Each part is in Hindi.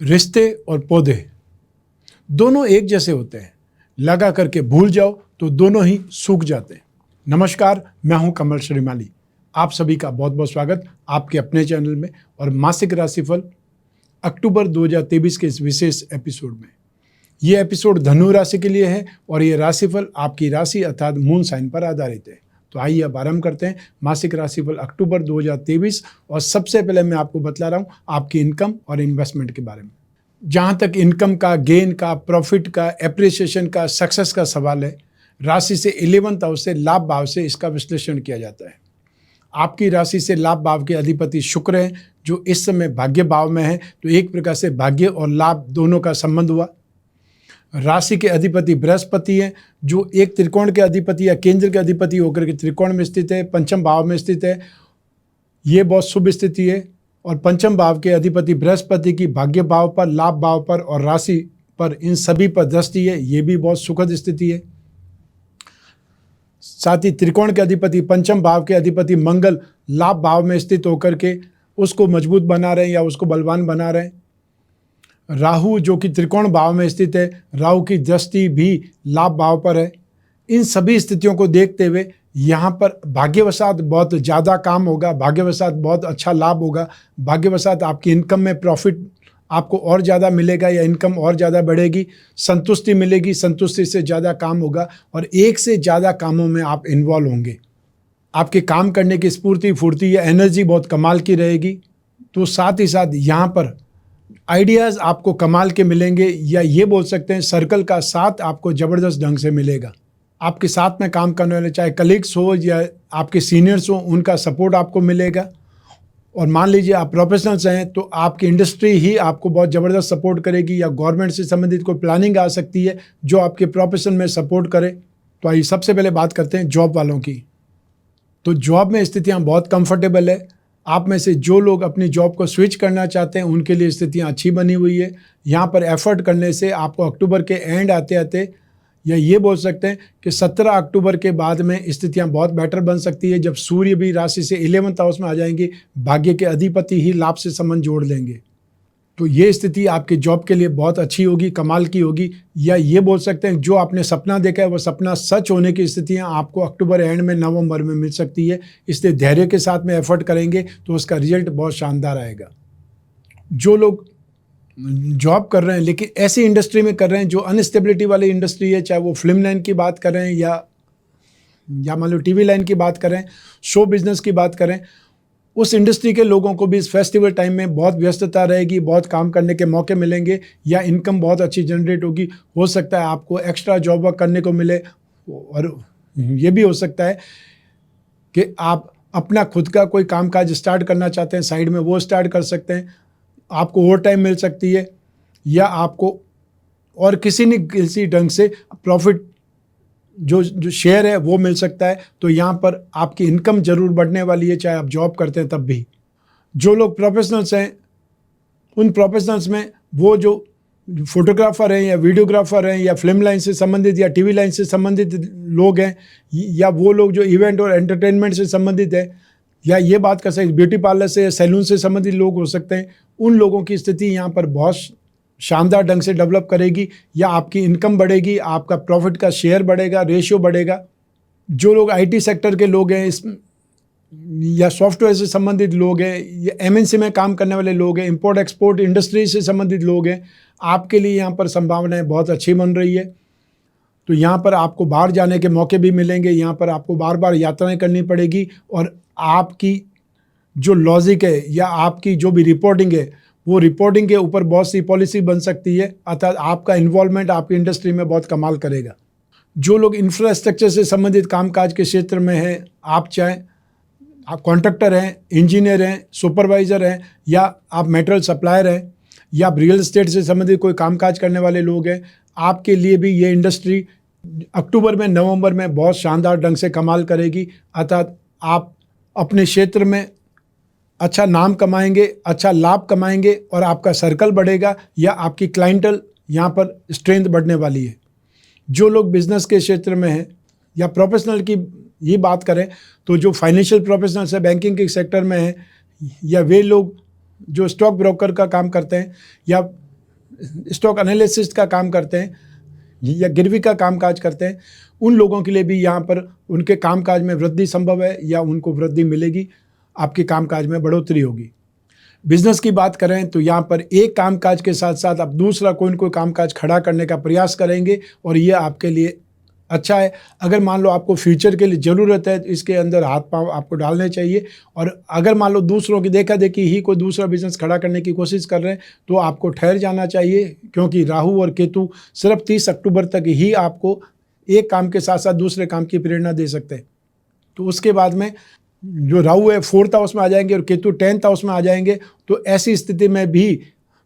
रिश्ते और पौधे दोनों एक जैसे होते हैं, लगा करके भूल जाओ तो दोनों ही सूख जाते हैं। नमस्कार, मैं हूं कमल श्रीमाली। आप सभी का बहुत बहुत स्वागत आपके अपने चैनल में और मासिक राशिफल अक्टूबर 2023 के इस विशेष एपिसोड में। ये एपिसोड धनु राशि के लिए है और ये राशिफल आपकी राशि अर्थात मून साइन पर आधारित है। तो आइए अब आरंभ करते हैं मासिक राशिफल अक्टूबर 2023। और सबसे पहले मैं आपको बतला रहा हूँ आपकी इनकम और इन्वेस्टमेंट के बारे में। जहाँ तक इनकम का, गेन का, प्रॉफिट का, एप्रिसिएशन का, सक्सेस का सवाल है, राशि से 11th हाउस से लाभ भाव से इसका विश्लेषण किया जाता है। आपकी राशि से लाभ भाव के अधिपति शुक्र हैं जो इस समय भाग्य भाव में है, तो एक प्रकार से भाग्य और लाभ दोनों का संबंध हुआ। राशि के अधिपति बृहस्पति हैं जो एक त्रिकोण के अधिपति या केंद्र के अधिपति होकर के त्रिकोण में स्थित है, पंचम भाव में स्थित है। ये बहुत शुभ स्थिति है और पंचम भाव के अधिपति बृहस्पति की भाग्य भाव पर, लाभ भाव पर और राशि पर, इन सभी पर दृष्टि है। ये भी बहुत सुखद स्थिति है। साथ ही त्रिकोण के अधिपति पंचम भाव के अधिपति मंगल लाभ भाव में स्थित होकर के उसको मजबूत बना रहे हैं या उसको बलवान बना रहे हैं। राहु जो कि त्रिकोण भाव में स्थित है, राहु की दृष्टि भी लाभ भाव पर है। इन सभी स्थितियों को देखते हुए यहाँ पर भाग्यवशात बहुत ज़्यादा काम होगा, भाग्यवशात बहुत अच्छा लाभ होगा, भाग्यवशात आपकी इनकम में प्रॉफिट आपको और ज़्यादा मिलेगा या इनकम और ज़्यादा बढ़ेगी, संतुष्टि मिलेगी, संतुष्टि से ज़्यादा काम होगा और एक से ज़्यादा कामों में आप इन्वॉल्व होंगे। आपके काम करने की स्फूर्ति, फुर्ती या एनर्जी बहुत कमाल की रहेगी। तो साथ ही साथ यहाँ पर आइडियाज़ आपको कमाल के मिलेंगे या ये बोल सकते हैं सर्कल का साथ आपको ज़बरदस्त ढंग से मिलेगा। आपके साथ में काम करने वाले चाहे कलीग्स हो या आपके सीनियर्स हो, उनका सपोर्ट आपको मिलेगा। और मान लीजिए आप प्रोफेशनल्स हैं तो आपकी इंडस्ट्री ही आपको बहुत ज़बरदस्त सपोर्ट करेगी या गवर्नमेंट से संबंधित कोई प्लानिंग आ सकती है जो आपके प्रोफेशन में सपोर्ट करे। तो आइए सबसे पहले बात करते हैं जॉब वालों की। तो जॉब में स्थितियाँ बहुत कंफर्टेबल है। आप में से जो लोग अपनी जॉब को स्विच करना चाहते हैं उनके लिए स्थितियाँ अच्छी बनी हुई है। यहाँ पर एफर्ट करने से आपको अक्टूबर के एंड आते आते या ये बोल सकते हैं कि 17 अक्टूबर के बाद में स्थितियाँ बहुत बेटर बन सकती है, जब सूर्य भी राशि से 11th हाउस में आ जाएंगे। भाग्य के अधिपति ही लाभ से संबंध जोड़ लेंगे। तो ये स्थिति आपके जॉब के लिए बहुत अच्छी होगी, कमाल की होगी। या ये बोल सकते हैं जो आपने सपना देखा है वो सपना सच होने की स्थितियां आपको अक्टूबर एंड में, नवंबर में मिल सकती है। इसलिए धैर्य के साथ में एफर्ट करेंगे तो उसका रिजल्ट बहुत शानदार आएगा। जो लोग जॉब कर रहे हैं लेकिन ऐसी इंडस्ट्री में कर रहे हैं जो अनस्टेबिलिटी वाली इंडस्ट्री है, चाहे वो फिल्म लाइन की बात करें या मान लो टीवी लाइन की बात करें, शो बिजनेस की बात करें, उस इंडस्ट्री के लोगों को भी इस फेस्टिवल टाइम में बहुत व्यस्तता रहेगी, बहुत काम करने के मौके मिलेंगे या इनकम बहुत अच्छी जनरेट होगी। हो सकता है आपको एक्स्ट्रा जॉब वर्क करने को मिले और ये भी हो सकता है कि आप अपना खुद का कोई कामकाज स्टार्ट करना चाहते हैं, साइड में वो स्टार्ट कर सकते हैं। आपको ओवर टाइम मिल सकती है या आपको और किसी न किसी ढंग से प्रॉफिट जो शेयर है वो मिल सकता है। तो यहाँ पर आपकी इनकम जरूर बढ़ने वाली है, चाहे आप जॉब करते हैं तब भी। जो लोग प्रोफेशनल्स हैं उन प्रोफेशनल्स में वो जो फोटोग्राफर हैं या वीडियोग्राफर हैं या फिल्म लाइन से संबंधित या टीवी लाइन से संबंधित लोग हैं या वो लोग जो इवेंट और एंटरटेनमेंट से संबंधित है या ये बात कर सकते ब्यूटी पार्लर से या सैलून से संबंधित लोग हो सकते हैं, उन लोगों की स्थिति यहाँ पर बहुत शानदार ढंग से डेवलप करेगी या आपकी इनकम बढ़ेगी, आपका प्रॉफिट का शेयर बढ़ेगा, रेशियो बढ़ेगा। जो लोग आईटी सेक्टर के लोग हैं या सॉफ्टवेयर से संबंधित लोग हैं या एमएनसी में काम करने वाले लोग हैं, इंपोर्ट एक्सपोर्ट इंडस्ट्री से संबंधित लोग हैं, आपके लिए यहाँ पर संभावनाएं बहुत अच्छी बन रही है। तो यहाँ पर आपको बाहर जाने के मौके भी मिलेंगे, यहाँ पर आपको बार बार यात्राएं करनी पड़ेगी और आपकी जो लॉजिक है या आपकी जो भी रिपोर्टिंग है वो रिपोर्टिंग के ऊपर बहुत सी पॉलिसी बन सकती है, अर्थात आपका इन्वॉल्वमेंट आपकी इंडस्ट्री में बहुत कमाल करेगा। जो लोग इंफ्रास्ट्रक्चर से संबंधित कामकाज के क्षेत्र में हैं, आप चाहे आप कॉन्ट्रैक्टर हैं, इंजीनियर हैं, सुपरवाइज़र हैं या आप मेटेरियल सप्लायर हैं या आप रियल एस्टेट से संबंधित कोई कामकाज करने वाले लोग हैं, आपके लिए भी ये इंडस्ट्री अक्टूबर में, नवंबर में बहुत शानदार ढंग से कमाल करेगी। अर्थात आप अपने क्षेत्र में अच्छा नाम कमाएंगे, अच्छा लाभ कमाएंगे और आपका सर्कल बढ़ेगा या आपकी क्लाइंटल यहाँ पर स्ट्रेंथ बढ़ने वाली है। जो लोग बिजनेस के क्षेत्र में हैं या प्रोफेशनल की ये बात करें तो जो फाइनेंशियल प्रोफेशनल्स है, बैंकिंग के सेक्टर में हैं या वे लोग जो स्टॉक ब्रोकर का काम करते हैं या स्टॉक एनालिसिस्ट का काम करते हैं या गिरवी का कामकाज करते हैं, उन लोगों के लिए भी यहाँ पर उनके कामकाज में वृद्धि संभव है या उनको वृद्धि मिलेगी, आपके कामकाज में बढ़ोतरी होगी। बिजनेस की बात करें तो यहाँ पर एक कामकाज के साथ साथ आप दूसरा कोई न कोई कामकाज खड़ा करने का प्रयास करेंगे और ये आपके लिए अच्छा है। अगर मान लो आपको फ्यूचर के लिए ज़रूरत है तो इसके अंदर हाथ पांव आपको डालने चाहिए, और अगर मान लो दूसरों की देखा देखी ही कोई दूसरा बिजनेस खड़ा करने की कोशिश कर रहे हैं तो आपको ठहर जाना चाहिए, क्योंकि राहु और केतु सिर्फ 30 अक्टूबर तक ही आपको एक काम के साथ साथ दूसरे काम की प्रेरणा दे सकते हैं। तो उसके बाद में जो राहु है 4th हाउस में आ जाएंगे और केतु 10th हाउस में आ जाएंगे, तो ऐसी स्थिति में भी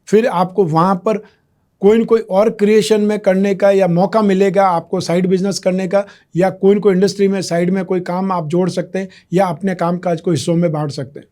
फिर आपको वहाँ पर कोई न कोई और क्रिएशन में करने का या मौका मिलेगा, आपको साइड बिजनेस करने का, या कोई न कोई इंडस्ट्री में साइड में कोई काम आप जोड़ सकते हैं या अपने कामकाज को हिस्सों में बांट सकते हैं।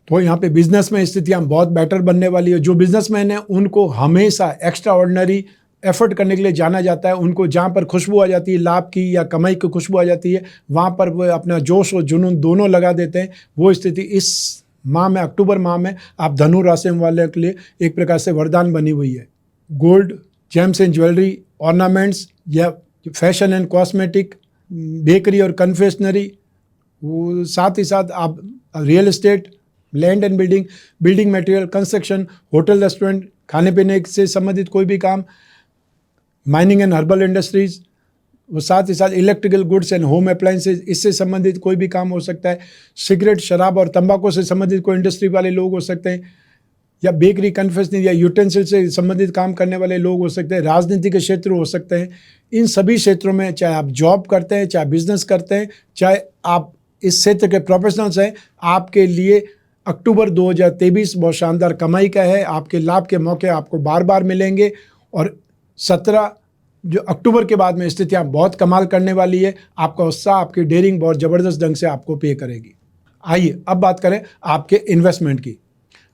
तो यहाँ पे बिजनेस में स्थितियाँ बहुत बेटर बनने वाली है। जो बिजनेसमैन है उनको हमेशा एक्स्ट्रा ऑर्डिनरी एफर्ट करने के लिए जाना जाता है। उनको जहाँ पर खुशबू आ जाती है लाभ की या कमाई की खुशबू आ जाती है, वहाँ पर वो अपना जोश और जुनून दोनों लगा देते हैं। वो स्थिति इस माह में, अक्टूबर माह में, आप धनु राशि वाले के लिए एक प्रकार से वरदान बनी हुई है। Gold, James and jewellery, ornaments या फैशन एंड कॉस्मेटिक, बेकरी और कन्फेक्शनरी, वो साथ ही साथ आप real estate, land and building, building material, construction, hotel, restaurant, खाने पीने से संबंधित कोई भी काम, माइनिंग एंड हर्बल इंडस्ट्रीज, वो साथ ही साथ electrical goods and home appliances, इससे संबंधित कोई भी काम हो सकता है। सिगरेट, शराब और तंबाकू से संबंधित कोई इंडस्ट्री वाले लोग हो सकते हैं, या बेकरी, कन्फेक्शनरी या यूटेंसिल से संबंधित काम करने वाले लोग हो सकते हैं। राजनीति के क्षेत्र हो सकते हैं। इन सभी क्षेत्रों में, चाहे आप जॉब करते हैं, चाहे बिजनेस करते हैं, चाहे आप इस क्षेत्र के प्रोफेशनल्स हैं, आपके लिए अक्टूबर 2023 बहुत शानदार कमाई का है। आपके लाभ के मौके आपको बार बार मिलेंगे और 17 जो अक्टूबर के बाद में स्थितियाँ बहुत कमाल करने वाली है। आपका उत्साह, आपकी डेयरिंग बहुत ज़बरदस्त ढंग से आपको पे करेगी। आइए अब बात करें आपके इन्वेस्टमेंट की।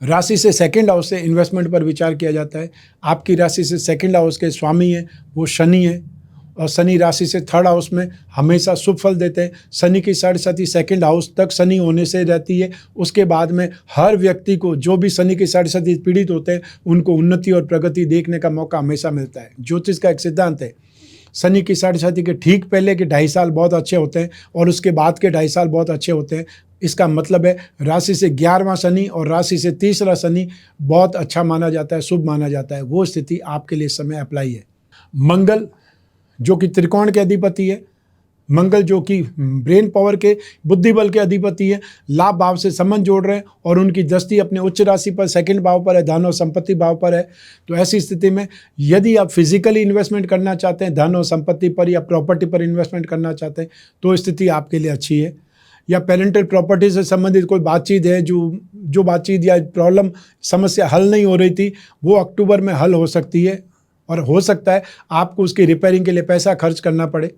राशि से 2nd हाउस से इन्वेस्टमेंट पर विचार किया जाता है। आपकी राशि से 2nd हाउस के स्वामी हैं वो शनि है, और शनि राशि से 3rd हाउस में हमेशा शुभ फल देते हैं। शनि की साढ़ेसाती 2nd हाउस तक शनि होने से रहती है। उसके बाद में हर व्यक्ति को, जो भी शनि की साढ़ेसाती पीड़ित होते हैं, उनको उन्नति और प्रगति देखने का मौका हमेशा मिलता है। ज्योतिष का एक सिद्धांत है, शनि की साढ़ेसाती के ठीक पहले के 2.5 साल बहुत अच्छे होते हैं और उसके बाद के 2.5 साल बहुत अच्छे होते हैं। इसका मतलब है राशि से 11वां शनि और राशि से 3रा शनि बहुत अच्छा माना जाता है, शुभ माना जाता है। वो स्थिति आपके लिए इस समय अप्लाई है। मंगल जो कि त्रिकोण के अधिपति है, मंगल जो कि ब्रेन पावर के, बुद्धि बल के अधिपति है, लाभ भाव से संबंध जोड़ रहे हैं और उनकी दृष्टि अपने उच्च राशि पर 2nd भाव पर है, धन और संपत्ति भाव पर है। तो ऐसी स्थिति में यदि आप फिजिकली इन्वेस्टमेंट करना चाहते हैं, धन और संपत्ति पर या प्रॉपर्टी पर इन्वेस्टमेंट करना चाहते हैं, तो स्थिति आपके लिए अच्छी है। या पेरेंटल प्रॉपर्टी से संबंधित कोई बातचीत है, जो बातचीत या प्रॉब्लम, समस्या हल नहीं हो रही थी, वो अक्टूबर में हल हो सकती है। और हो सकता है आपको उसकी रिपेयरिंग के लिए पैसा खर्च करना पड़े,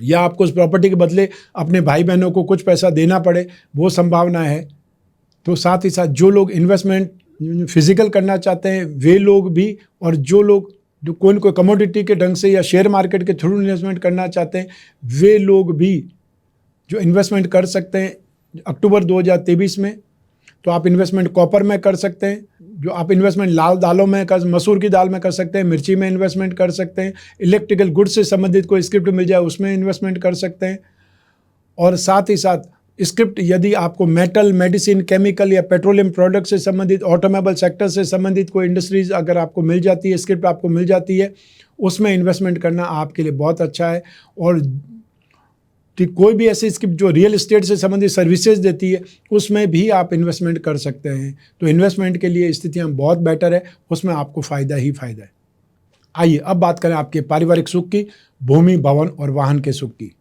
या आपको उस प्रॉपर्टी के बदले अपने भाई बहनों को कुछ पैसा देना पड़े, वो संभावना है। तो साथ ही साथ जो लोग इन्वेस्टमेंट फिजिकल करना चाहते हैं वे लोग भी, और जो लोग जो कोई न कोई कमोडिटी के ढंग से या शेयर मार्केट के थ्रू इन्वेस्टमेंट करना चाहते हैं, वे लोग भी जो इन्वेस्टमेंट कर सकते हैं अक्टूबर 2023 में। तो आप इन्वेस्टमेंट कॉपर में कर सकते हैं, जो आप इन्वेस्टमेंट लाल दालों में मसूर की दाल में कर सकते हैं, मिर्ची में इन्वेस्टमेंट कर सकते हैं, इलेक्ट्रिकल गुड्स से संबंधित कोई स्क्रिप्ट मिल जाए उसमें इन्वेस्टमेंट कर सकते हैं। और साथ ही साथ स्क्रिप्ट यदि आपको मेटल, मेडिसिन, केमिकल या पेट्रोलियम प्रोडक्ट से संबंधित, ऑटोमोबाइल सेक्टर से संबंधित कोई इंडस्ट्रीज अगर आपको मिल जाती है, स्क्रिप्ट आपको मिल जाती है, उसमें इन्वेस्टमेंट करना आपके लिए बहुत अच्छा है। और कोई भी ऐसी स्क्रिप्ट जो रियल एस्टेट से संबंधित सर्विसेज देती है, उसमें भी आप इन्वेस्टमेंट कर सकते हैं। तो इन्वेस्टमेंट के लिए स्थितियाँ बहुत बेटर है, उसमें आपको फ़ायदा ही फ़ायदा है। आइए अब बात करें आपके पारिवारिक सुख की, भूमि, भवन और वाहन के सुख की।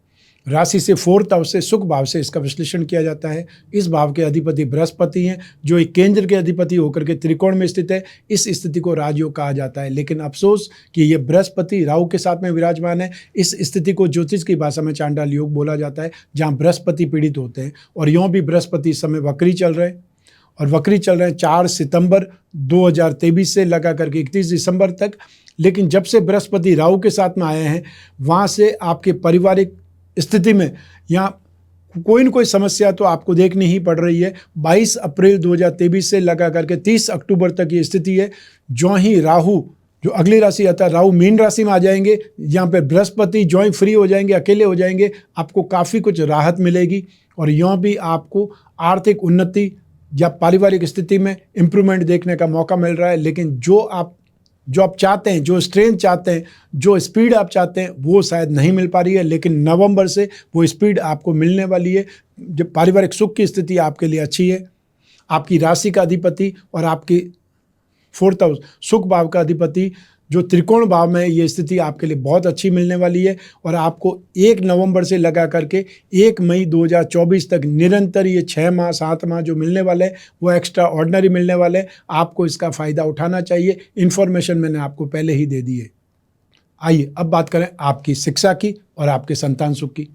राशि से 4th हाउस से सुख भाव से इसका विश्लेषण किया जाता है। इस भाव के अधिपति बृहस्पति हैं, जो एक केंद्र के अधिपति होकर के त्रिकोण में स्थित है। इस स्थिति को राजयोग कहा जाता है, लेकिन अफसोस कि ये बृहस्पति राहु के साथ में विराजमान है। इस स्थिति को ज्योतिष की भाषा में चांडाल योग बोला जाता है, जहाँ बृहस्पति पीड़ित होते हैं। और यूँ भी बृहस्पति इस समय वक्री चल रहे हैं, और वक्री चल रहे हैं 4 सितंबर 2023 से लगा करके 31 दिसंबर तक। लेकिन जब से बृहस्पति राहु के साथ में आए हैं, वहाँ से आपके पारिवारिक स्थिति में यहाँ कोई न कोई समस्या तो आपको देखनी ही पड़ रही है। 22 अप्रैल 2023 से लगा करके 30 अक्टूबर तक ये स्थिति है। जो ही राहु जो अगली राशि आता है राहु मीन राशि में आ जाएंगे, यहाँ पे बृहस्पति ज्यों फ्री हो जाएंगे, अकेले हो जाएंगे, आपको काफ़ी कुछ राहत मिलेगी और यूँ भी आपको आर्थिक उन्नति या पारिवारिक स्थिति में इम्प्रूवमेंट देखने का मौका मिल रहा है। लेकिन जो आप चाहते हैं, जो स्ट्रेंथ चाहते हैं, जो स्पीड आप चाहते हैं, वो शायद नहीं मिल पा रही है, लेकिन नवंबर से वो स्पीड आपको मिलने वाली है। जब पारिवारिक सुख की स्थिति आपके लिए अच्छी है, आपकी राशि का अधिपति और आपकी 4th हाउस सुख भाव का अधिपति जो त्रिकोण भाव में, ये स्थिति आपके लिए बहुत अच्छी मिलने वाली है और आपको 1 नवंबर से लगा करके 1 मई 2024 तक निरंतर ये 6 माह 7 माह जो मिलने वाले हैं वो एक्स्ट्रा ऑर्डिनरी मिलने वाले हैं। आपको इसका फ़ायदा उठाना चाहिए। इन्फॉर्मेशन मैंने आपको पहले ही दे दी है। आइए अब बात करें आपकी शिक्षा की और आपके संतान सुख की।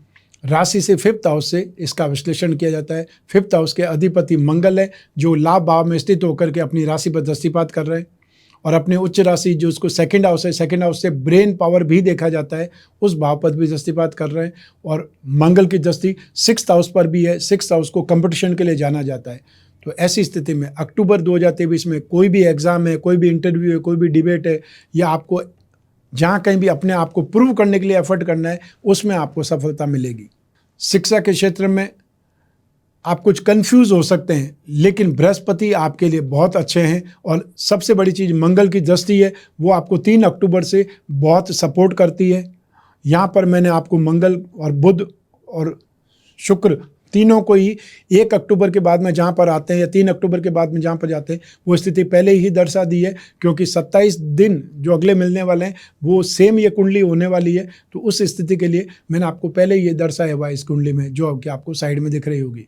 राशि से 5th हाउस से इसका विश्लेषण किया जाता है। 5th हाउस के अधिपति मंगल है जो लाभ भाव में स्थित होकर के अपनी राशि पर दृष्टिपात कर रहे हैं और अपने उच्च राशि जो उसको 2nd हाउस है, 2nd हाउस से ब्रेन पावर भी देखा जाता है, उस भाव पर भी दृष्टिपात कर रहे हैं और मंगल की दृष्टि 6th हाउस पर भी है। 6th हाउस को कंपटीशन के लिए जाना जाता है। तो ऐसी स्थिति में अक्टूबर 2023 में कोई भी एग्ज़ाम है, कोई भी इंटरव्यू है, कोई भी डिबेट है या आपको जहाँ कहीं भी अपने आप को प्रूव करने के लिए एफर्ट करना है, उसमें आपको सफलता मिलेगी। शिक्षा के क्षेत्र में आप कुछ कंफ्यूज हो सकते हैं, लेकिन बृहस्पति आपके लिए बहुत अच्छे हैं और सबसे बड़ी चीज़ मंगल की दृष्टि है, वो आपको 3 अक्टूबर से बहुत सपोर्ट करती है। यहाँ पर मैंने आपको मंगल और बुध और शुक्र तीनों को ही 1 अक्टूबर के बाद में जहाँ पर आते हैं या 3 अक्टूबर के बाद में जहाँ पर जाते हैं वो स्थिति पहले ही दर्शा दी है, क्योंकि 27 दिन जो अगले मिलने वाले हैं वो सेम ये कुंडली होने वाली है। तो उस स्थिति के लिए मैंने आपको पहले ही ये दर्शाया हुआ है इस कुंडली में, जो कि आपको साइड में दिख रही होगी।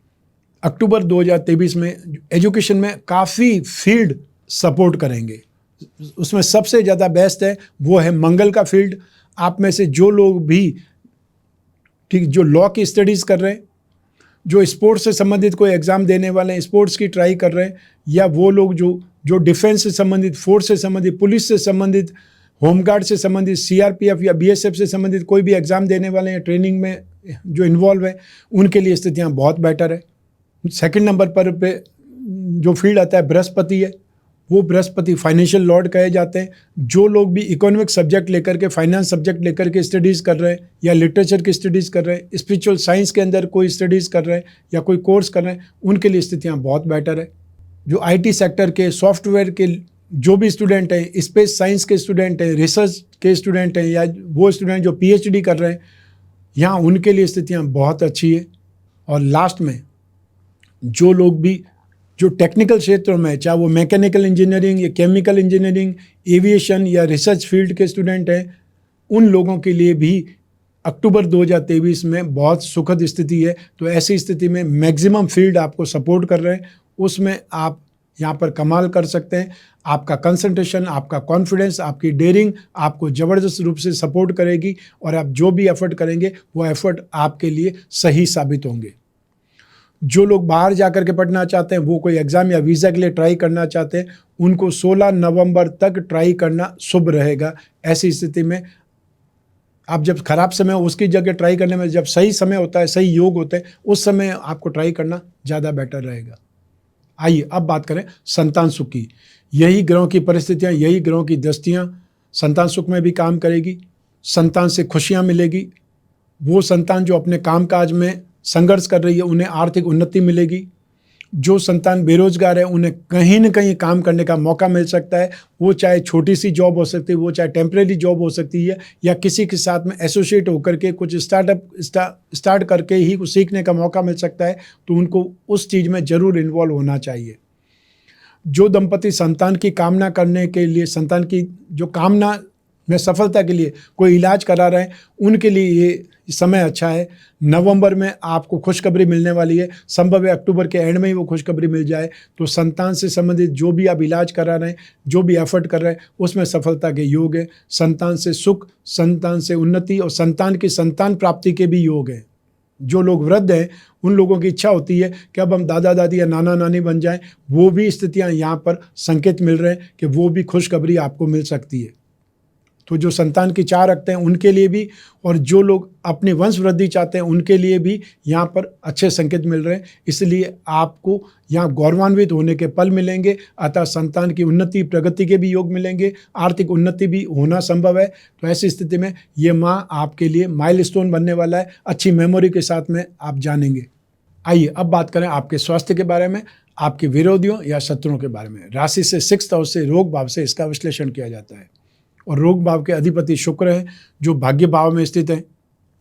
अक्टूबर 2023 में एजुकेशन में काफ़ी फील्ड सपोर्ट करेंगे। उसमें सबसे ज़्यादा बेस्ट है वो है मंगल का फील्ड। आप में से जो लोग भी जो लॉ की स्टडीज़ कर रहे हैं, जो स्पोर्ट्स से संबंधित कोई एग्ज़ाम देने वाले हैं, स्पोर्ट्स की ट्राई कर रहे हैं, या वो लोग जो डिफेंस से संबंधित, फोर्स से संबंधित, पुलिस से संबंधित, होमगार्ड से संबंधित, सीआरपीएफ या बीएसएफ से संबंधित कोई भी एग्ज़ाम देने वाले हैं, ट्रेनिंग में जो इन्वॉल्व है, उनके लिए स्थितियाँ बहुत बेटर है। 2nd नंबर पर जो फील्ड आता है बृहस्पति है, वो बृहस्पति फाइनेंशियल लॉर्ड कहे जाते हैं। जो लोग भी इकोनॉमिक सब्जेक्ट लेकर के, फाइनेंस सब्जेक्ट लेकर के स्टडीज़ कर रहे हैं या लिटरेचर की स्टडीज़ कर रहे हैं, स्पिरिचुअल साइंस के अंदर कोई स्टडीज़ कर रहे हैं या कोई कोर्स कर रहे हैं, उनके लिए स्थितियाँ बहुत बेटर है। जो आईटी सेक्टर के, सॉफ्टवेयर के जो भी स्टूडेंट हैं, स्पेस साइंस के स्टूडेंट हैं, रिसर्च के स्टूडेंट हैं या वो स्टूडेंट जो PhD कर रहे हैं, यहाँ उनके लिए स्थितियाँ बहुत अच्छी है। और लास्ट में जो लोग भी जो टेक्निकल क्षेत्रों में, चाहे वो मैकेनिकल इंजीनियरिंग या केमिकल इंजीनियरिंग, एविएशन या रिसर्च फील्ड के स्टूडेंट हैं, उन लोगों के लिए भी अक्टूबर 2023 में बहुत सुखद स्थिति है। तो ऐसी स्थिति में मैक्सिमम फील्ड आपको सपोर्ट कर रहे हैं, उसमें आप यहाँ पर कमाल कर सकते हैं। आपका कंसंट्रेशन, आपका कॉन्फिडेंस, आपकी डेयरिंग आपको ज़बरदस्त रूप से सपोर्ट करेगी और आप जो भी एफर्ट करेंगे वो एफर्ट आपके लिए सही साबित होंगे। जो लोग बाहर जाकर के पढ़ना चाहते हैं, वो कोई एग्ज़ाम या वीज़ा के लिए ट्राई करना चाहते हैं, उनको 16 नवंबर तक ट्राई करना शुभ रहेगा। ऐसी स्थिति में आप जब खराब समय हो उसकी जगह ट्राई करने में जब सही समय होता है, सही योग होते हैं, उस समय आपको ट्राई करना ज़्यादा बेटर रहेगा। आइए अब बात करें संतान सुख की। यही ग्रहों की परिस्थितियाँ, यही ग्रहों की दृष्टियाँ संतान सुख में भी काम करेगी। संतान से खुशियाँ मिलेगी। वो संतान जो अपने कामकाज में संघर्ष कर रही है, उन्हें आर्थिक उन्नति मिलेगी। जो संतान बेरोजगार है, उन्हें कहीं न कहीं काम करने का मौका मिल सकता है। वो चाहे छोटी सी जॉब हो सकती है, वो चाहे टेम्परेरी जॉब हो सकती है, या किसी के साथ में एसोसिएट होकर के कुछ स्टार्ट करके ही कुछ सीखने का मौका मिल सकता है। तो उनको उस चीज़ में ज़रूर इन्वॉल्व होना चाहिए। जो दंपति संतान की कामना करने के लिए, संतान की जो कामना में सफलता के लिए कोई इलाज करा रहे हैं, उनके लिए ये समय अच्छा है। नवंबर में आपको खुशखबरी मिलने वाली है। संभव है अक्टूबर के एंड में ही वो खुशखबरी मिल जाए। तो संतान से संबंधित जो भी आप इलाज करा रहे हैं, जो भी एफर्ट कर रहे हैं, उसमें सफलता के योग है। संतान से सुख, संतान से उन्नति और संतान की संतान प्राप्ति के भी योग हैं। जो लोग वृद्ध हैं, उन लोगों की इच्छा होती है कि अब हम दादा दादी या नाना नानी बन जाएं। वो भी स्थितियाँ यहाँ पर संकेत मिल रहे हैं कि वो भी खुशखबरी आपको मिल सकती है। तो जो संतान की चाह रखते हैं उनके लिए भी, और जो लोग अपनी वंश वृद्धि चाहते हैं उनके लिए भी यहाँ पर अच्छे संकेत मिल रहे हैं। इसलिए आपको यहाँ गौरवान्वित होने के पल मिलेंगे, अतः संतान की उन्नति प्रगति के भी योग मिलेंगे, आर्थिक उन्नति भी होना संभव है। तो ऐसी स्थिति में ये माह आपके लिए माइलस्टोन बनने वाला है, अच्छी मेमोरी के साथ में आप जानेंगे। आइए अब बात करें आपके स्वास्थ्य के बारे में, आपके विरोधियों या शत्रुओं के बारे में। राशि से 6th हाउस से रोग भाव से इसका विश्लेषण किया जाता है, और रोग भाव के अधिपति शुक्र हैं जो भाग्य भाव में स्थित हैं।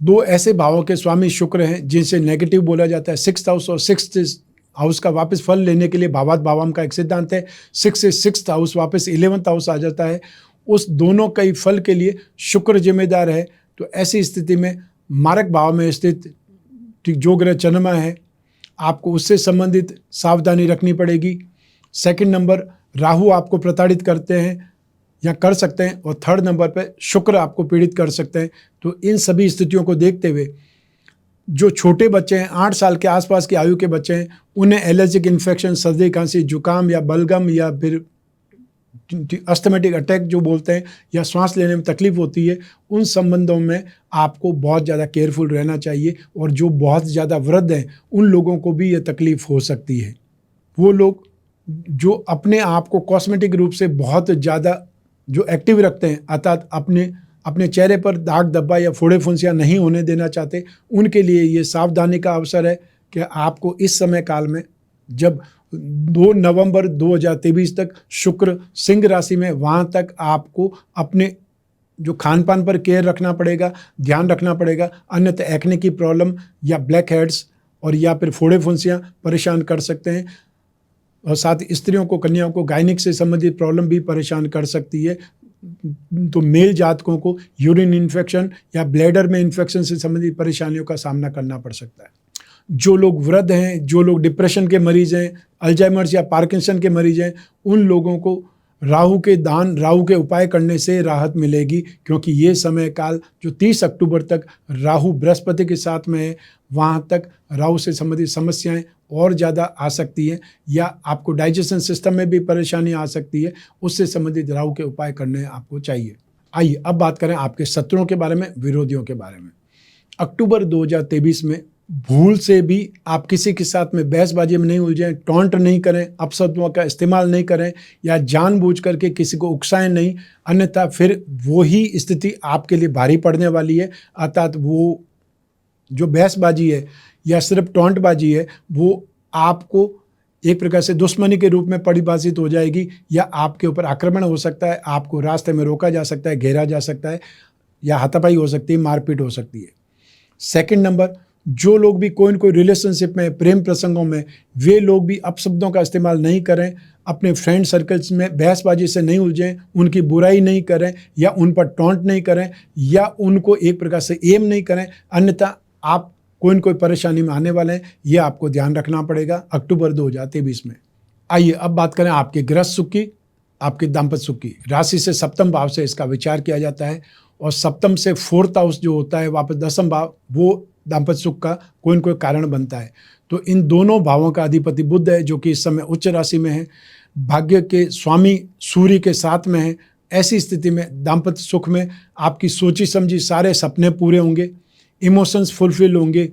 दो ऐसे भावों के स्वामी शुक्र हैं जिनसे नेगेटिव बोला जाता है। 6th हाउस और 6th हाउस का वापस फल लेने के लिए भावात भावम का एक सिद्धांत है। 6 से 6th हाउस वापस 11th हाउस आ जाता है। उस दोनों कई फल के लिए शुक्र जिम्मेदार है। तो ऐसी स्थिति में मारक भाव में स्थित जो ग्रह चंद्रमा है, आपको उससे संबंधित सावधानी रखनी पड़ेगी। सेकंड नंबर राहु आपको प्रताड़ित करते हैं या कर सकते हैं, और थर्ड नंबर पे शुक्र आपको पीड़ित कर सकते हैं। तो इन सभी स्थितियों को देखते हुए जो छोटे बच्चे हैं, 8 साल के आसपास की आयु के बच्चे हैं, उन्हें एलर्जिक इन्फेक्शन, सर्दी खांसी, जुकाम या बलगम या फिर अस्थमेटिक अटैक जो बोलते हैं, या सांस लेने में तकलीफ होती है, उन संबंधों में आपको बहुत ज़्यादा केयरफुल रहना चाहिए। और जो बहुत ज़्यादा वृद्ध हैं उन लोगों को भी ये तकलीफ हो सकती है। वो लोग जो अपने आप को कॉस्मेटिक रूप से बहुत ज़्यादा जो एक्टिव रखते हैं, अर्थात अपने चेहरे पर दाग धब्बा या फोड़े फुंसियाँ नहीं होने देना चाहते, उनके लिए ये सावधानी का अवसर है कि आपको इस समय काल में, जब 2 नवंबर 2023 तक शुक्र सिंह राशि में, वहाँ तक आपको अपने जो खान पान पर केयर रखना पड़ेगा, ध्यान रखना पड़ेगा। अन्यथा एक्ने की प्रॉब्लम या ब्लैक हेड्स और या फिर फोड़े फुंसियाँ परेशान कर सकते हैं, और साथ ही स्त्रियों को, कन्याओं को गायनिक से संबंधित प्रॉब्लम भी परेशान कर सकती है। तो मेल जातकों को यूरिन इन्फेक्शन या ब्लैडर में इन्फेक्शन से संबंधित परेशानियों का सामना करना पड़ सकता है। जो लोग वृद्ध हैं, जो लोग डिप्रेशन के मरीज हैं, अल्जाइमर्स या पार्किंसन के मरीज हैं, उन लोगों को राहु के दान, राहु के उपाय करने से राहत मिलेगी, क्योंकि ये समय काल जो 30 अक्टूबर तक राहु बृहस्पति के साथ में है, वहाँ तक राहु से संबंधित समस्याएं और ज़्यादा आ सकती है, या आपको डाइजेशन सिस्टम में भी परेशानी आ सकती है। उससे संबंधित राहु के उपाय करने आपको चाहिए। आइए अब बात करें आपके शत्रुओं के बारे में, विरोधियों के बारे में। अक्टूबर 2023 में भूल से भी आप किसी के साथ में बहसबाजी में नहीं उलझें, टॉन्ट नहीं करें, अपशब्दों का इस्तेमाल नहीं करें, या जानबूझ करके किसी को उकसाएं नहीं, अन्यथा फिर वही स्थिति आपके लिए भारी पड़ने वाली है। अर्थात वो जो बहसबाजी है या सिर्फ टॉन्टबाजी है, वो आपको एक प्रकार से दुश्मनी के रूप में परिभाषित हो जाएगी, या आपके ऊपर आक्रमण हो सकता है, आपको रास्ते में रोका जा सकता है, घेरा जा सकता है, या हाथापाई हो सकती है, मारपीट हो सकती है। सेकंड नंबर, जो लोग भी कोई न कोई रिलेशनशिप में, प्रेम प्रसंगों में, वे लोग भी अपशब्दों का इस्तेमाल नहीं करें, अपने फ्रेंड सर्कल्स में बहसबाजी से नहीं उलझें, उनकी बुराई नहीं करें, या उन पर टॉन्ट नहीं करें, या उनको एक प्रकार से एम नहीं करें, अन्यथा आप कोई न कोई परेशानी में आने वाले हैं। ये आपको ध्यान रखना पड़ेगा अक्टूबर 2023 में। आइए अब बात करें आपके गृहस्थ सुख की, आपके दाम्पत्य सुख की। राशि से 7th भाव से इसका विचार किया जाता है, और 7th से 4th हाउस जो होता है वापस 10th भाव, वो दाम्पत्य सुख का कोई न कोई कारण बनता है। तो इन दोनों भावों का अधिपति बुध है, जो कि इस समय उच्च राशि में है, भाग्य के स्वामी सूर्य के साथ में है। ऐसी स्थिति में दाम्पत्य सुख में आपकी सोची समझी सारे सपने पूरे होंगे, इमोशंस फुलफिल होंगे,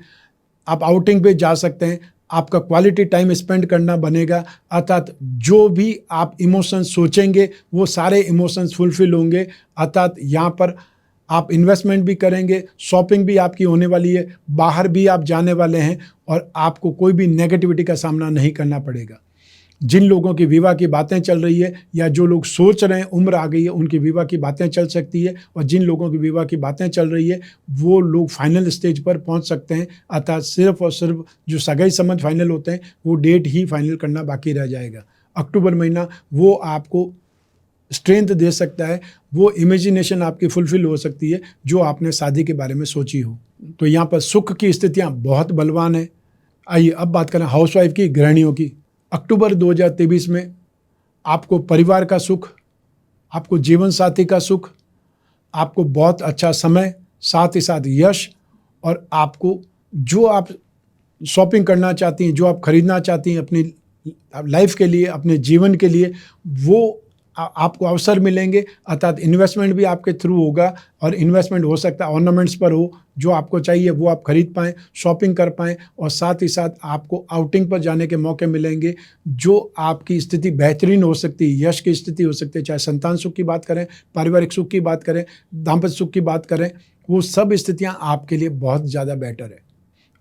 आप आउटिंग पे जा सकते हैं, आपका क्वालिटी टाइम स्पेंड करना बनेगा। अर्थात जो भी आप इमोशंस सोचेंगे वो सारे इमोशंस फुलफिल होंगे। अर्थात यहाँ पर आप इन्वेस्टमेंट भी करेंगे, शॉपिंग भी आपकी होने वाली है, बाहर भी आप जाने वाले हैं, और आपको कोई भी नेगेटिविटी का सामना नहीं करना पड़ेगा। जिन लोगों की विवाह की बातें चल रही है, या जो लोग सोच रहे हैं, उम्र आ गई है, उनकी विवाह की बातें चल सकती है, और जिन लोगों की विवाह की बातें चल रही है वो लोग फाइनल स्टेज पर पहुंच सकते हैं। अर्थात सिर्फ और सिर्फ जो सगाई संबंध फाइनल होते हैं, वो डेट ही फाइनल करना बाकी रह जाएगा। अक्टूबर महीना वो आपको स्ट्रेंथ दे सकता है, वो इमेजिनेशन आपकी फुलफिल हो सकती है जो आपने शादी के बारे में सोची हो। तो यहाँ पर सुख की स्थितियाँ बहुत बलवान है। आइए अब बात करें हाउसवाइफ की, गृहिणियों की। अक्टूबर 2023 में आपको परिवार का सुख, आपको जीवन साथी का सुख, आपको बहुत अच्छा समय, साथ ही साथ यश, और आपको जो आप शॉपिंग करना चाहती हैं, जो आप खरीदना चाहती हैं अपनी लाइफ के लिए, अपने जीवन के लिए, वो आपको अवसर मिलेंगे, अर्थात इन्वेस्टमेंट भी आपके थ्रू होगा और इन्वेस्टमेंट हो सकता है ऑर्नामेंट्स पर हो, जो आपको चाहिए वो आप खरीद पाएँ, शॉपिंग कर पाएँ और साथ ही साथ आपको आउटिंग पर जाने के मौके मिलेंगे, जो आपकी स्थिति बेहतरीन हो सकती है, यश की स्थिति हो सकती है, चाहे संतान सुख की बात करें, पारिवारिक सुख की बात करें, दाम्पत्य सुख की बात करें, वो सब स्थितियाँ आपके लिए बहुत ज़्यादा बेटर है।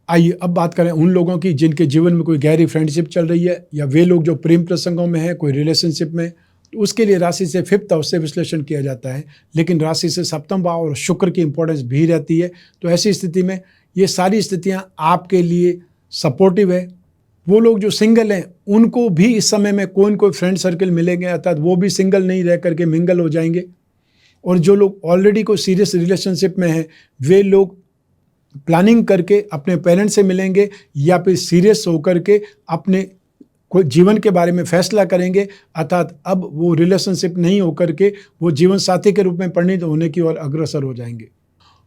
आइए अब बात करें उन लोगों की जिनके जीवन में कोई गहरी फ्रेंडशिप चल रही है या वे लोग जो प्रेम प्रसंगों में हैं, कोई रिलेशनशिप में, तो उसके लिए राशि से 5th हाउस से विश्लेषण किया जाता है, लेकिन राशि से 7वां भाव और शुक्र की इंपॉर्टेंस भी रहती है। तो ऐसी स्थिति में ये सारी स्थितियाँ आपके लिए सपोर्टिव है। वो लोग जो सिंगल हैं उनको भी इस समय में कोई न कोई फ्रेंड सर्कल मिलेंगे, अर्थात वो भी सिंगल नहीं रह करके मिंगल हो जाएंगे। और जो लोग ऑलरेडी कोई सीरियस रिलेशनशिप में हैं वे लोग प्लानिंग करके अपने पेरेंट्स से मिलेंगे या फिर सीरियस होकर के अपने कोई जीवन के बारे में फैसला करेंगे, अर्थात अब वो रिलेशनशिप नहीं होकर के वो जीवन साथी के रूप में परिणित होने की ओर अग्रसर हो जाएंगे।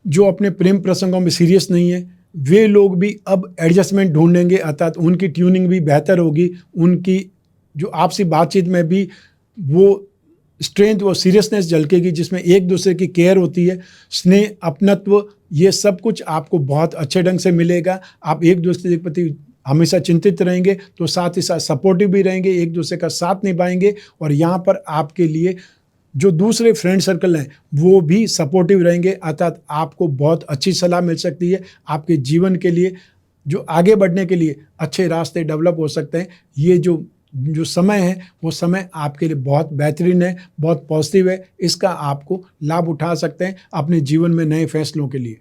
जो अपने प्रेम प्रसंगों में सीरियस नहीं है वे लोग भी अब एडजस्टमेंट ढूंढेंगे, अर्थात उनकी ट्यूनिंग भी बेहतर होगी, उनकी जो आपसी बातचीत में भी वो स्ट्रेंथ वो सीरियसनेस झलकेगी, जिसमें एक दूसरे की केयर होती है, स्नेह, अपनत्व, ये सब कुछ आपको बहुत अच्छे ढंग से मिलेगा। आप एक दूसरे के प्रति हमेशा चिंतित रहेंगे, तो साथ ही साथ सपोर्टिव भी रहेंगे, एक दूसरे का साथ निभाएंगे और यहाँ पर आपके लिए जो दूसरे फ्रेंड सर्कल हैं वो भी सपोर्टिव रहेंगे, अर्थात आपको बहुत अच्छी सलाह मिल सकती है। आपके जीवन के लिए जो आगे बढ़ने के लिए अच्छे रास्ते डेवलप हो सकते हैं। ये जो समय है वो समय आपके लिए बहुत बेहतरीन है, बहुत पॉजिटिव है, इसका आपको लाभ उठा सकते हैं अपने जीवन में नए फैसलों के लिए।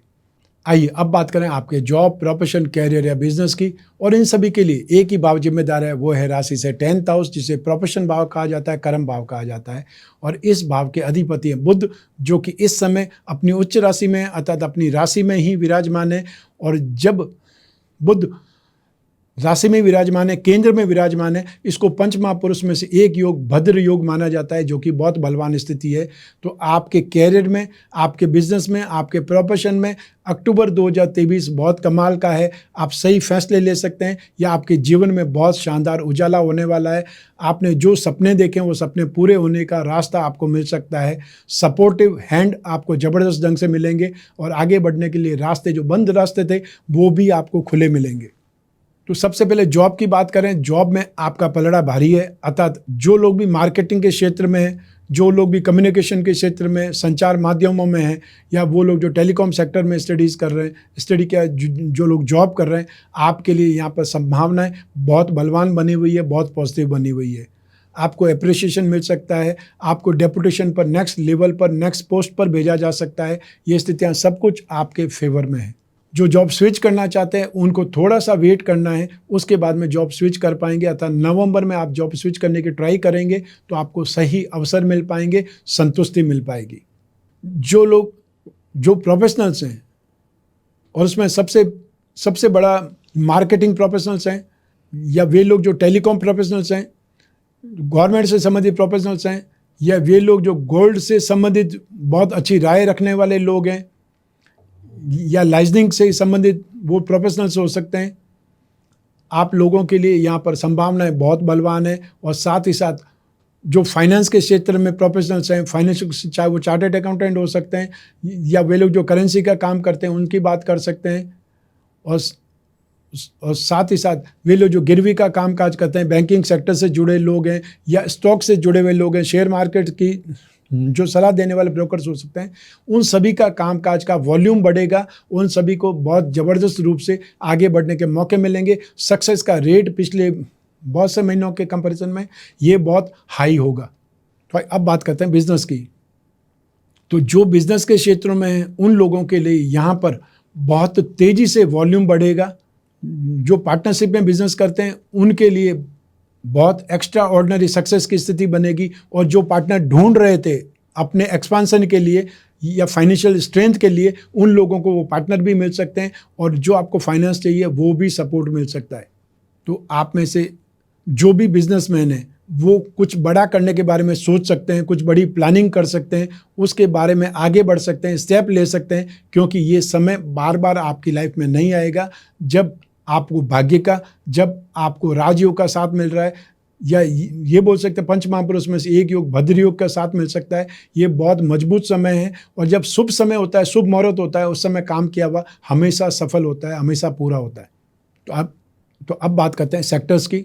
आइए अब बात करें आपके जॉब, प्रोफेशन, कैरियर या बिजनेस की, और इन सभी के लिए एक ही भाव जिम्मेदार है, वो है राशि से 10th हाउस, जिसे प्रोफेशन भाव कहा जाता है, कर्म भाव कहा जाता है। और इस भाव के अधिपति हैं बुध, जो कि इस समय अपनी उच्च राशि में अर्थात अपनी राशि में ही विराजमान है। और जब बुध राशि में विराजमान है, केंद्र में विराजमान है, इसको पंच महापुरुष में से एक योग भद्र योग माना जाता है, जो कि बहुत बलवान स्थिति है। तो आपके कैरियर में, आपके बिजनेस में, आपके प्रोफेशन में अक्टूबर 2023 बहुत कमाल का है। आप सही फैसले ले सकते हैं या आपके जीवन में बहुत शानदार उजाला होने वाला है। आपने जो सपने देखे वो सपने पूरे होने का रास्ता आपको मिल सकता है। सपोर्टिव हैंड आपको ज़बरदस्त ढंग से मिलेंगे और आगे बढ़ने के लिए रास्ते, जो बंद रास्ते थे, वो भी आपको खुले मिलेंगे। तो सबसे पहले जॉब की बात करें। जॉब में आपका पलड़ा भारी है, अर्थात जो लोग भी मार्केटिंग के क्षेत्र में हैं, जो लोग भी कम्युनिकेशन के क्षेत्र में, संचार माध्यमों में हैं, या वो लोग जो टेलीकॉम सेक्टर में स्टडीज़ कर रहे हैं, जो लोग जॉब कर रहे हैं, आपके लिए यहाँ पर संभावनाएं बहुत बलवान बनी हुई है, बहुत पॉजिटिव बनी हुई है। आपको एप्रिसिएशन मिल सकता है, आपको डेपुटेशन पर, नेक्स्ट लेवल पर, नेक्स्ट पोस्ट पर भेजा जा सकता है। ये स्थितियाँ सब कुछ आपके फेवर में है। जो जॉब स्विच करना चाहते हैं उनको थोड़ा सा वेट करना है, उसके बाद में जॉब स्विच कर पाएंगे, अर्थात नवंबर में आप जॉब स्विच करने की ट्राई करेंगे तो आपको सही अवसर मिल पाएंगे, संतुष्टि मिल पाएगी। जो प्रोफेशनल्स हैं और उसमें सबसे बड़ा मार्केटिंग प्रोफेशनल्स हैं, या वे लोग जो टेलीकॉम प्रोफेशनल्स हैं, गवर्नमेंट से संबंधित प्रोफेशनल्स हैं, या वे लोग जो गोल्ड से संबंधित बहुत अच्छी राय रखने वाले लोग हैं, या लाइजनिंग से संबंधित वो प्रोफेशनल्स हो सकते हैं, आप लोगों के लिए यहाँ पर संभावनाएं बहुत बलवान है। और साथ ही साथ जो फाइनेंस के क्षेत्र में प्रोफेशनल्स हैं, फाइनेंस, चाहे वो चार्टर्ड अकाउंटेंट हो सकते हैं या वे लोग जो करेंसी का काम करते हैं उनकी बात कर सकते हैं। और साथ ही साथ वे लोग जो गिरवी का कामकाज करते हैं, बैंकिंग सेक्टर से जुड़े लोग हैं या स्टॉक से जुड़े हुए लोग हैं, शेयर मार्केट की जो सलाह देने वाले ब्रोकर्स हो सकते हैं, उन सभी का कामकाज का वॉल्यूम बढ़ेगा, उन सभी को बहुत ज़बरदस्त रूप से आगे बढ़ने के मौके मिलेंगे। सक्सेस का रेट पिछले बहुत से महीनों के कंपैरिजन में ये बहुत हाई होगा। तो अब बात करते हैं बिजनेस की। तो जो बिजनेस के क्षेत्रों में हैं उन लोगों के लिए यहाँ पर बहुत तेज़ी से वॉल्यूम बढ़ेगा। जो पार्टनरशिप में बिजनेस करते हैं उनके लिए बहुत एक्स्ट्रा ऑर्डिनरी सक्सेस की स्थिति बनेगी। और जो पार्टनर ढूंढ रहे थे अपने एक्सपांसन के लिए या फाइनेंशियल स्ट्रेंथ के लिए, उन लोगों को वो पार्टनर भी मिल सकते हैं और जो आपको फाइनेंस चाहिए वो भी सपोर्ट मिल सकता है। तो आप में से जो भी बिजनेसमैन है वो कुछ बड़ा करने के बारे में सोच सकते हैं, कुछ बड़ी प्लानिंग कर सकते हैं, उसके बारे में आगे बढ़ सकते हैं, स्टेप ले सकते हैं, क्योंकि ये समय बार बार आपकी लाइफ में नहीं आएगा। जब आपको भाग्य का, जब आपको राजयोग का साथ मिल रहा है, या ये बोल सकते हैं पंच महापुरुष में से एक योग भद्र योग का साथ मिल सकता है। ये बहुत मजबूत समय है और जब शुभ समय होता है, शुभ मुहूर्त होता है, उस समय काम किया हुआ हमेशा सफल होता है, हमेशा पूरा होता है। तो अब बात करते हैं सेक्टर्स की।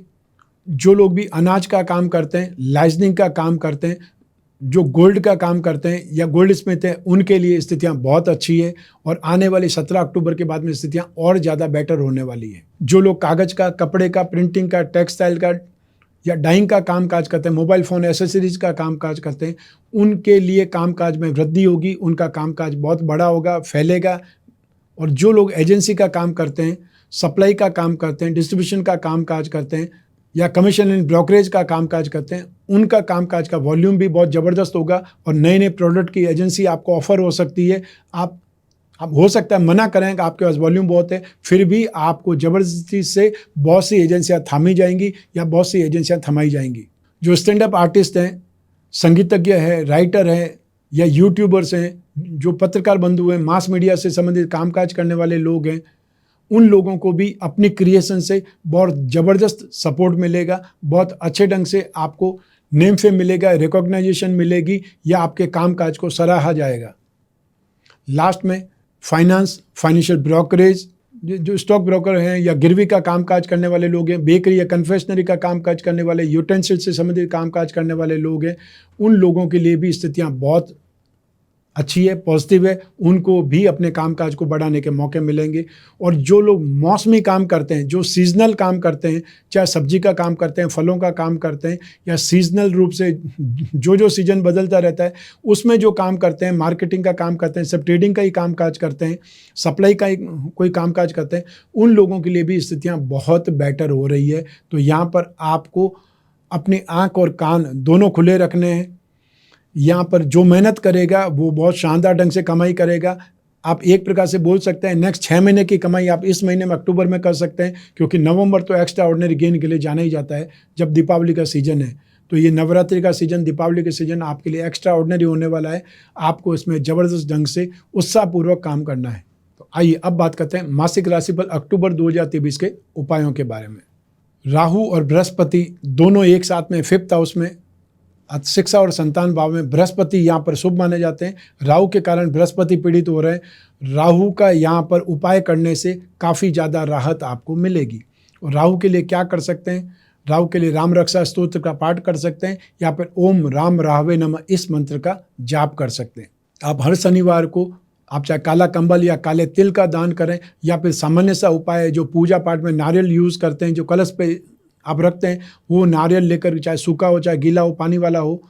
जो लोग भी अनाज का काम करते हैं, लाइजनिंग का काम करते हैं, जो गोल्ड का काम करते हैं या गोल्ड स्मिथ हैं, उनके लिए स्थितियां बहुत अच्छी है और आने वाली 17 अक्टूबर के बाद में स्थितियां और ज़्यादा बेटर होने वाली है। जो लोग कागज़ का, कपड़े का, प्रिंटिंग का, टेक्सटाइल का या डाइंग का काम काज करते हैं, मोबाइल फ़ोन एसेसरीज का काम काज करते हैं, उनके लिए कामकाज में वृद्धि होगी, उनका कामकाज बहुत बड़ा होगा, फैलेगा। और जो लोग एजेंसी का काम करते हैं, सप्लाई का काम करते हैं, डिस्ट्रीब्यूशन का काम काज करते हैं या कमीशन एंड ब्रोकरेज का कामकाज करते हैं, उनका कामकाज का वॉल्यूम भी बहुत ज़बरदस्त होगा और नए नए प्रोडक्ट की एजेंसी आपको ऑफर हो सकती है। आप हो सकता है मना करें कि आपके पास वॉल्यूम बहुत है, फिर भी आपको ज़बरदस्ती से बहुत सी एजेंसियां थामी जाएंगी या बहुत सी एजेंसियां थमाई जाएंगी। जो स्टैंड अप आर्टिस्ट हैं, संगीतज्ञ है, राइटर है या यूट्यूबर्स हैं, जो पत्रकार बंधु हैं, मास मीडिया से संबंधित कामकाज करने वाले लोग हैं, उन लोगों को भी अपनी क्रिएशन से बहुत ज़बरदस्त सपोर्ट मिलेगा, बहुत अच्छे ढंग से आपको नेम फेम मिलेगा, रिकॉग्नाइजेशन मिलेगी या आपके कामकाज को सराहा जाएगा। लास्ट में फाइनेंस, फाइनेंशियल ब्रोकरेज, जो स्टॉक ब्रोकर हैं या गिरवी का कामकाज करने वाले लोग हैं, बेकरी या कन्फेक्शनरी का कामकाज करने वाले, यूटेंसिल से संबंधित कामकाज करने वाले लोग हैं, उन लोगों के लिए भी स्थितियां बहुत अच्छी है, पॉजिटिव है। उनको भी अपने कामकाज को बढ़ाने के मौके मिलेंगे। और जो लोग मौसमी काम करते हैं, जो सीजनल काम करते हैं, चाहे सब्जी का काम करते हैं, फलों का काम करते हैं या सीजनल रूप से जो सीजन बदलता रहता है उसमें जो काम करते हैं, मार्केटिंग का काम करते हैं, सब ट्रेडिंग का ही कामकाज करते हैं, सप्लाई का ही कोई कामकाज करते हैं, उन लोगों के लिए भी स्थितियाँ बहुत बेटर हो रही है। तो यहाँ पर आपको अपनी आँख और कान दोनों खुले रखने हैं। यहाँ पर जो मेहनत करेगा वो बहुत शानदार ढंग से कमाई करेगा। आप एक प्रकार से बोल सकते हैं नेक्स्ट 6 महीने की कमाई आप इस महीने में अक्टूबर में कर सकते हैं, क्योंकि नवंबर तो एक्स्ट्रा ऑर्डिनरी गेन के लिए जाना ही जाता है जब दीपावली का सीजन है। तो ये नवरात्रि का सीजन, दीपावली का सीजन आपके लिए एक्स्ट्रा ऑर्डिनरी होने वाला है। आपको इसमें ज़बरदस्त ढंग से उत्साहपूर्वक काम करना है। तो आइए अब बात करते हैं मासिक राशिफल अक्टूबर 2023 के उपायों के बारे में। राहु और बृहस्पति दोनों एक साथ में 5th हाउस में शिक्षा और संतान भाव में, बृहस्पति यहाँ पर शुभ माने जाते हैं। राहु के कारण बृहस्पति पीड़ित हो रहे हैं। राहु का यहाँ पर उपाय करने से काफ़ी ज़्यादा राहत आपको मिलेगी। और राहु के लिए क्या कर सकते हैं? राहु के लिए राम रक्षा स्तोत्र का पाठ कर सकते हैं या फिर ओम राम राहवे नमः इस मंत्र का जाप कर सकते हैं। आप हर शनिवार को आप चाहे काला कंबल या काले तिल का दान करें या फिर सामान्य सा उपाय है जो पूजा पाठ में नारियल यूज़ करते हैं, जो कलश पे आप रखते हैं, वो नारियल लेकर, चाहे सूखा हो चाहे गीला हो, पानी वाला हो,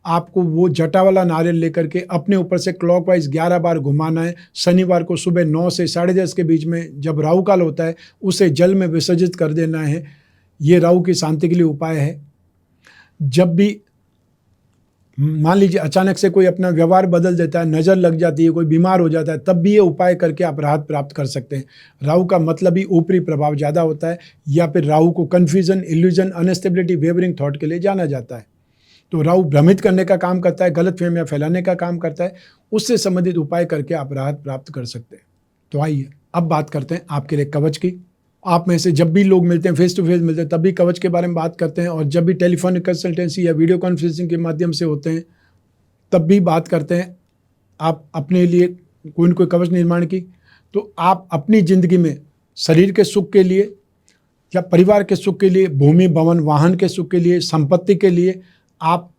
आपको वो जटा वाला नारियल लेकर के अपने ऊपर से क्लॉकवाइज 11 बार घुमाना है। शनिवार को सुबह 9 से 10:30 के बीच में जब राहु काल होता है उसे जल में विसर्जित कर देना है। ये राहु की शांति के लिए उपाय है। जब भी मान लीजिए अचानक से कोई अपना व्यवहार बदल देता है, नज़र लग जाती है, कोई बीमार हो जाता है, तब भी ये उपाय करके आप राहत प्राप्त कर सकते हैं। राहु का मतलब ही ऊपरी प्रभाव ज़्यादा होता है या फिर राहु को confusion, illusion, instability, wavering thought के लिए जाना जाता है। तो राहु भ्रमित करने का काम करता है, गलतफहमियां फैलाने का काम करता है। उससे संबंधित उपाय करके आप राहत प्राप्त कर सकते हैं। तो आइए अब बात करते हैं आपके लिए कवच की। आप में से जब भी लोग मिलते हैं, फेस टू फेस मिलते हैं, तब भी कवच के बारे में बात करते हैं, और जब भी टेलीफोनिक कंसल्टेंसी या वीडियो कॉन्फ्रेंसिंग के माध्यम से होते हैं तब भी बात करते हैं आप अपने लिए कोई न कोई कवच निर्माण की। तो आप अपनी ज़िंदगी में शरीर के सुख के लिए या परिवार के सुख के लिए, भूमि भवन वाहन के सुख के लिए, संपत्ति के लिए आप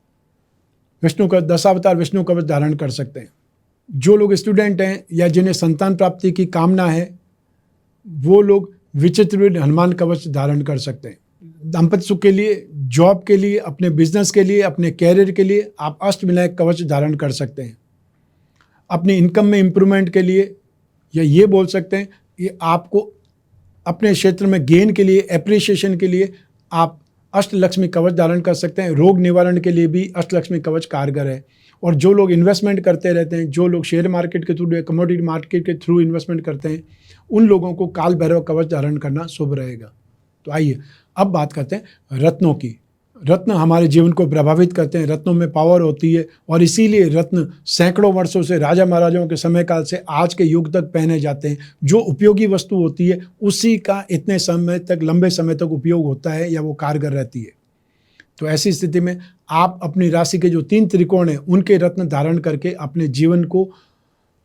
विष्णु का दशावतार विष्णु कवच धारण कर सकते हैं। जो लोग स्टूडेंट हैं या जिन्हें संतान प्राप्ति की कामना है वो लोग विचित्रवीर हनुमान कवच धारण कर सकते हैं। दाम्पत्य सुख के लिए, जॉब के लिए, अपने बिजनेस के लिए, अपने कैरियर के लिए आप अष्टविनायक कवच धारण कर सकते हैं। अपनी इनकम में इम्प्रूवमेंट के लिए या ये बोल सकते हैं ये आपको अपने क्षेत्र में गेन के लिए, एप्रिसिएशन के लिए आप अष्टलक्ष्मी कवच धारण कर सकते हैं। रोग निवारण के लिए भी अष्टलक्ष्मी कवच कारगर है। और जो लोग इन्वेस्टमेंट करते रहते हैं, जो लोग शेयर मार्केट के थ्रू, कमोडिटी मार्केट के थ्रू इन्वेस्टमेंट करते हैं, उन लोगों को काल भैरव कवच धारण करना शुभ रहेगा। तो आइए अब बात करते हैं रत्नों की। रत्न हमारे जीवन को प्रभावित करते हैं, रत्नों में पावर होती है और इसीलिए रत्न सैकड़ों वर्षों से राजा महाराजाओं के समय काल से आज के युग तक पहने जाते हैं। जो उपयोगी वस्तु होती है उसी का इतने समय तक, लंबे समय तक उपयोग होता है या वो कारगर रहती है। तो ऐसी स्थिति में आप अपनी राशि के जो 3 त्रिकोण हैं उनके रत्न धारण करके अपने जीवन को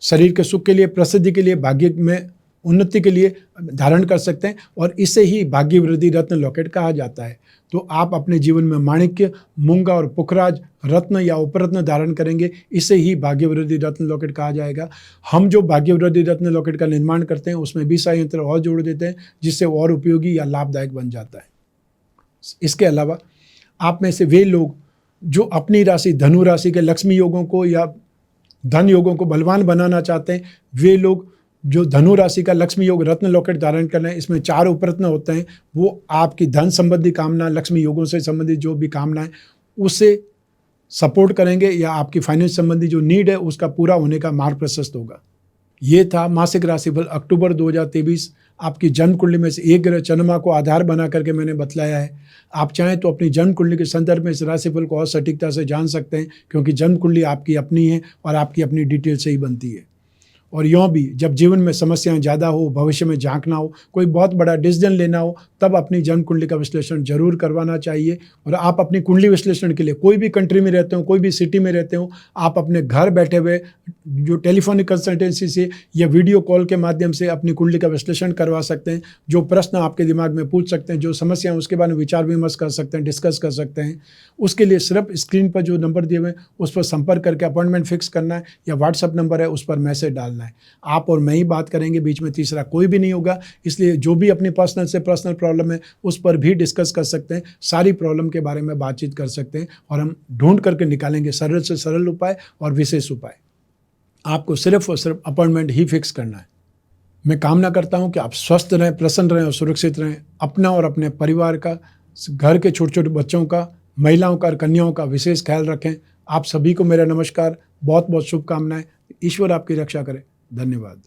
शरीर के सुख के लिए, प्रसिद्धि के लिए, भाग्य में उन्नति के लिए धारण कर सकते हैं और इसे ही भाग्य वृद्धि रत्न लॉकेट कहा जाता है। तो आप अपने जीवन में माणिक्य, मूंगा और पुखराज रत्न या उपरत्न धारण करेंगे, इसे ही भाग्य वृद्धि रत्न लॉकेट कहा जाएगा। हम जो भाग्य वृद्धि रत्न लॉकेट का निर्माण करते हैं उसमें 20 यंत्र और जोड़ देते हैं जिससे और उपयोगी या लाभदायक बन जाता है। इसके अलावा आप में से वे लोग जो अपनी राशि धनु राशि के लक्ष्मी योगों को या धन योगों को बलवान बनाना चाहते हैं, वे लोग जो धनु राशि का लक्ष्मी योग रत्न लॉकेट धारण कर रहे हैं, इसमें 4 उपरत्न होते हैं। वो आपकी धन संबंधी कामना, लक्ष्मी योगों से संबंधित जो भी कामना है उसे सपोर्ट करेंगे या आपकी फाइनेंस संबंधी जो नीड है उसका पूरा होने का मार्ग प्रशस्त होगा। ये था मासिक राशिफल अक्टूबर 2023। आपकी जन्म कुंडली में से एक ग्रह चंद्रमा को आधार बना करके मैंने बतलाया है। आप चाहें तो अपनी जन्म कुंडली के संदर्भ में इस राशिफल को और सटीकता से जान सकते हैं, क्योंकि जन्म कुंडली आपकी अपनी है और आपकी अपनी डिटेल से ही बनती है। और यूँ भी जब जीवन में समस्याएं ज़्यादा हो, भविष्य में झांकना हो, कोई बहुत बड़ा डिसीजन लेना हो, तब अपनी जन्म कुंडली का विश्लेषण जरूर करवाना चाहिए। और आप अपनी कुंडली विश्लेषण के लिए कोई भी कंट्री में रहते हो, कोई भी सिटी में रहते हो, आप अपने घर बैठे हुए जो टेलीफोनिक कंसल्टेंसी से या वीडियो कॉल के माध्यम से अपनी कुंडली का विश्लेषण करवा सकते हैं। जो प्रश्न आपके दिमाग में पूछ सकते हैं, जो समस्या उसके बारे में विचार विमर्श कर सकते हैं, डिस्कस कर सकते हैं। उसके लिए सिर्फ स्क्रीन पर जो नंबर दिए हुए हैं उस पर संपर्क करके अपॉइंटमेंट फिक्स करना है या व्हाट्सअप नंबर है उस पर मैसेज डालना है। आप और मैं ही बात करेंगे, बीच में तीसरा कोई भी नहीं होगा। इसलिए जो भी अपनी पर्सनल से पर्सनल प्रॉब्लम है उस पर भी डिस्कस कर सकते हैं, सारी प्रॉब्लम के बारे में बातचीत कर सकते हैं और हम ढूंढ करके निकालेंगे सरल से सरल उपाय और विशेष उपाय। आपको सिर्फ और सिर्फ अपॉइंटमेंट ही फिक्स करना है। मैं कामना करता हूं कि आप स्वस्थ रहें, प्रसन्न रहें और सुरक्षित रहें। अपना और अपने परिवार का, घर के छोटे छोटे बच्चों का, महिलाओं का और कन्याओं का विशेष ख्याल रखें। आप सभी को मेरा नमस्कार, बहुत बहुत शुभकामनाएं। ईश्वर आपकी रक्षा करे। धन्यवाद।